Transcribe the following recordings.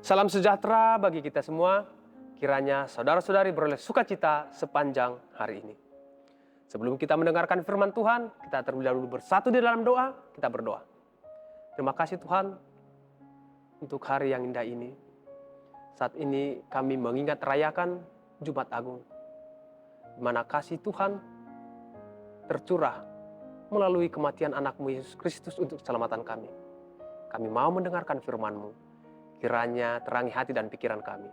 Salam sejahtera bagi kita semua. Kiranya saudara-saudari beroleh sukacita sepanjang hari ini. Sebelum kita mendengarkan firman Tuhan, kita terlebih dahulu bersatu di dalam doa, kita berdoa. Terima kasih Tuhan untuk hari yang indah ini. Saat ini kami mengingat rayakan Jumat Agung, di mana kasih Tuhan tercurah melalui kematian anak-Mu Yesus Kristus untuk keselamatan kami. Kami mau mendengarkan firman-Mu. Kiranya terangi hati dan pikiran kami,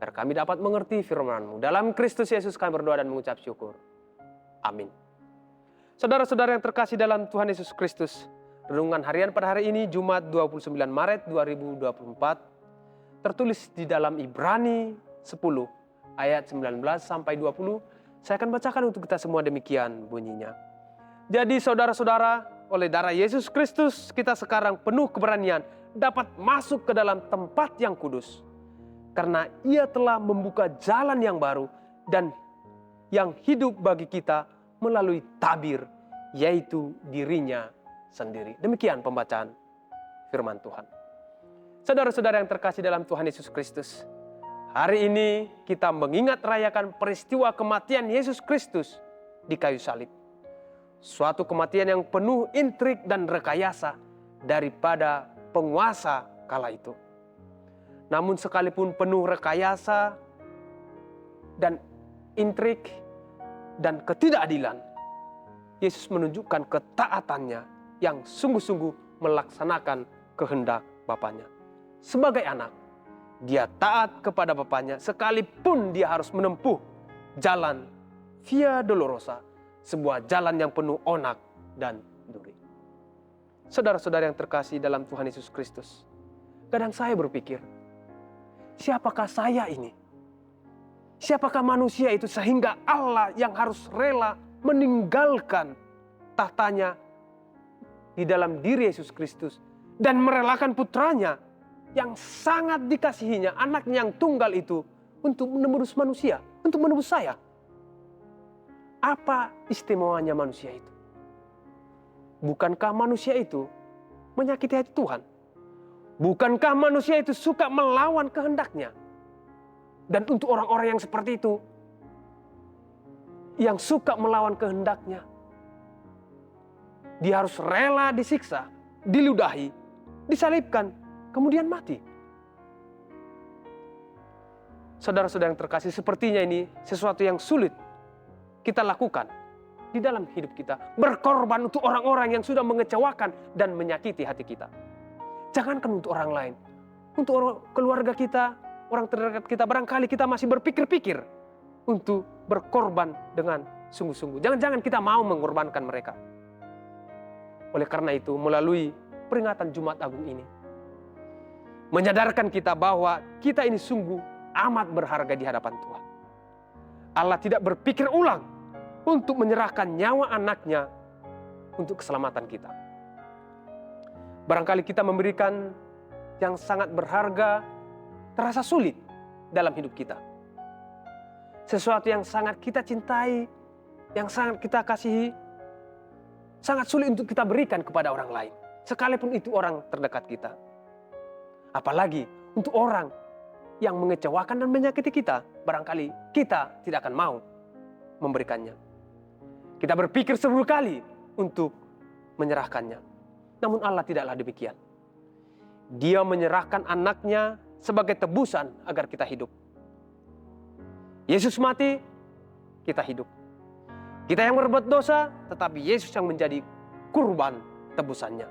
agar kami dapat mengerti firman-Mu. Dalam Kristus Yesus kami berdoa dan mengucap syukur. Amin. Saudara-saudara yang terkasih dalam Tuhan Yesus Kristus, renungan harian pada hari ini, Jumat 29 Maret 2024, tertulis di dalam Ibrani 10, ayat 19 sampai 20. Saya akan bacakan untuk kita semua, demikian bunyinya. Jadi saudara-saudara, oleh darah Yesus Kristus, kita sekarang penuh keberanian dapat masuk ke dalam tempat yang kudus. Karena Ia telah membuka jalan yang baru dan yang hidup bagi kita melalui tabir, yaitu dirinya sendiri. Demikian pembacaan firman Tuhan. Saudara-saudara yang terkasih dalam Tuhan Yesus Kristus, hari ini kita mengingat rayakan peristiwa kematian Yesus Kristus di kayu salib. Suatu kematian yang penuh intrik dan rekayasa daripada penguasa kala itu. Namun sekalipun penuh rekayasa dan intrik dan ketidakadilan, Yesus menunjukkan ketaatannya yang sungguh-sungguh melaksanakan kehendak Bapanya. Sebagai anak, dia taat kepada Bapanya sekalipun dia harus menempuh jalan Via Dolorosa, sebuah jalan yang penuh onak dan duri. Saudara-saudara yang terkasih dalam Tuhan Yesus Kristus, kadang saya berpikir, siapakah saya ini? Siapakah manusia itu sehingga Allah yang harus rela meninggalkan tahtanya di dalam diri Yesus Kristus dan merelakan putranya yang sangat dikasihinya, anaknya yang tunggal itu, untuk menebus manusia, untuk menebus saya. Apa istimewanya manusia itu? Bukankah manusia itu menyakiti hati Tuhan? Bukankah manusia itu suka melawan kehendaknya? Dan untuk orang-orang yang seperti itu, yang suka melawan kehendaknya, dia harus rela disiksa, diludahi, disalibkan, kemudian mati. Saudara-saudara yang terkasih, sepertinya ini sesuatu yang sulit kita lakukan di dalam hidup kita, berkorban untuk orang-orang yang sudah mengecewakan dan menyakiti hati kita. Jangankan untuk orang lain, untuk keluarga kita, orang terdekat kita, barangkali kita masih berpikir-pikir untuk berkorban dengan sungguh-sungguh. Jangan-jangan kita mau mengorbankan mereka. Oleh karena itu, melalui peringatan Jumat Agung ini, menyadarkan kita bahwa kita ini sungguh amat berharga di hadapan Tuhan. Allah tidak berpikir ulang untuk menyerahkan nyawa anaknya untuk keselamatan kita. Barangkali kita memberikan yang sangat berharga, terasa sulit dalam hidup kita. Sesuatu yang sangat kita cintai, yang sangat kita kasihi, sangat sulit untuk kita berikan kepada orang lain, sekalipun itu orang terdekat kita. Apalagi untuk orang yang mengecewakan dan menyakiti kita, barangkali kita tidak akan mau memberikannya. Kita berpikir 10 kali untuk menyerahkannya. Namun Allah tidaklah demikian. Dia menyerahkan anaknya sebagai tebusan agar kita hidup. Yesus mati, kita hidup. Kita yang berbuat dosa, tetapi Yesus yang menjadi kurban tebusannya.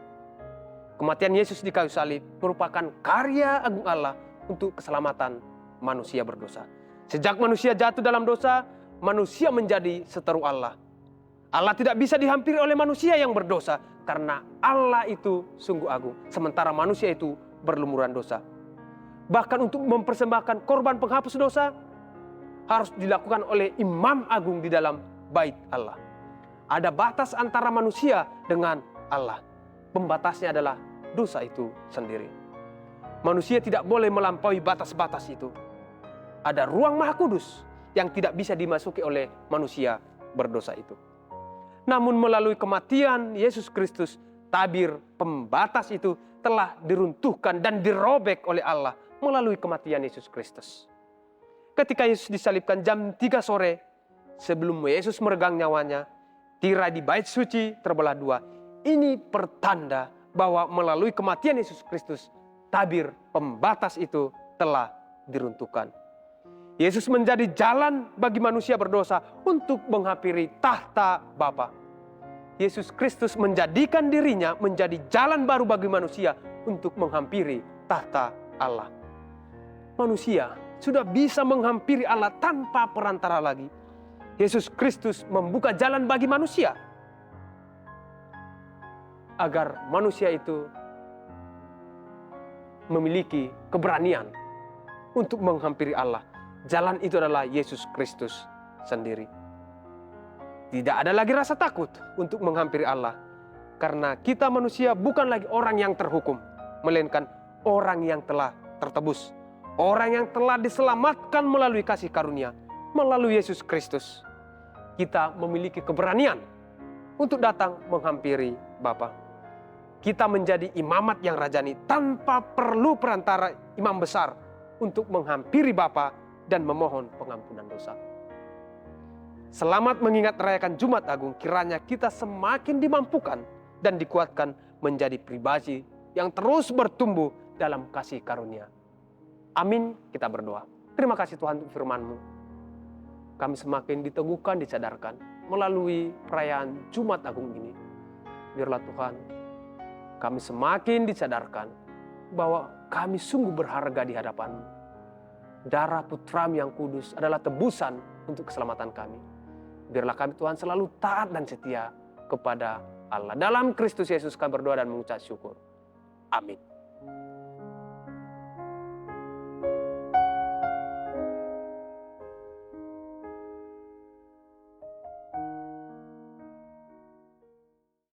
Kematian Yesus di kayu salib merupakan karya agung Allah untuk keselamatan manusia berdosa. Sejak manusia jatuh dalam dosa, manusia menjadi seteru Allah. Allah tidak bisa dihampiri oleh manusia yang berdosa, karena Allah itu sungguh agung, sementara manusia itu berlumuran dosa. Bahkan untuk mempersembahkan korban penghapus dosa, harus dilakukan oleh imam agung di dalam bait Allah. Ada batas antara manusia dengan Allah. Pembatasnya adalah dosa itu sendiri. Manusia tidak boleh melampaui batas-batas itu. Ada ruang maha kudus yang tidak bisa dimasuki oleh manusia berdosa itu. Namun melalui kematian Yesus Kristus, tabir pembatas itu telah diruntuhkan dan dirobek oleh Allah melalui kematian Yesus Kristus. Ketika Yesus disalibkan jam 3 sore, sebelum Yesus meregang nyawanya, tirai di bait suci terbelah dua. Ini pertanda bahwa melalui kematian Yesus Kristus, tabir pembatas itu telah diruntuhkan. Yesus menjadi jalan bagi manusia berdosa untuk menghampiri tahta Bapa. Yesus Kristus menjadikan dirinya menjadi jalan baru bagi manusia untuk menghampiri tahta Allah. Manusia sudah bisa menghampiri Allah tanpa perantara lagi. Yesus Kristus membuka jalan bagi manusia agar manusia itu memiliki keberanian untuk menghampiri Allah. Jalan itu adalah Yesus Kristus sendiri. Tidak ada lagi rasa takut untuk menghampiri Allah, karena kita manusia bukan lagi orang yang terhukum, melainkan orang yang telah tertebus, orang yang telah diselamatkan melalui kasih karunia, melalui Yesus Kristus. Kita memiliki keberanian untuk datang menghampiri Bapa. Kita menjadi imamat yang rajani tanpa perlu perantara imam besar untuk menghampiri Bapa dan memohon pengampunan dosa. Selamat mengingat merayakan Jumat Agung, kiranya kita semakin dimampukan dan dikuatkan menjadi pribadi yang terus bertumbuh dalam kasih karunia. Amin, kita berdoa. Terima kasih Tuhan untuk firman-Mu. Kami semakin diteguhkan, disadarkan melalui perayaan Jumat Agung ini. Biarlah Tuhan, kami semakin disadarkan bahwa kami sungguh berharga di hadapan-Mu. Darah Putra-Mu yang kudus adalah tebusan untuk keselamatan kami. Biarlah kami Tuhan selalu taat dan setia kepada Allah. Dalam Kristus Yesus kami berdoa dan mengucap syukur. Amin.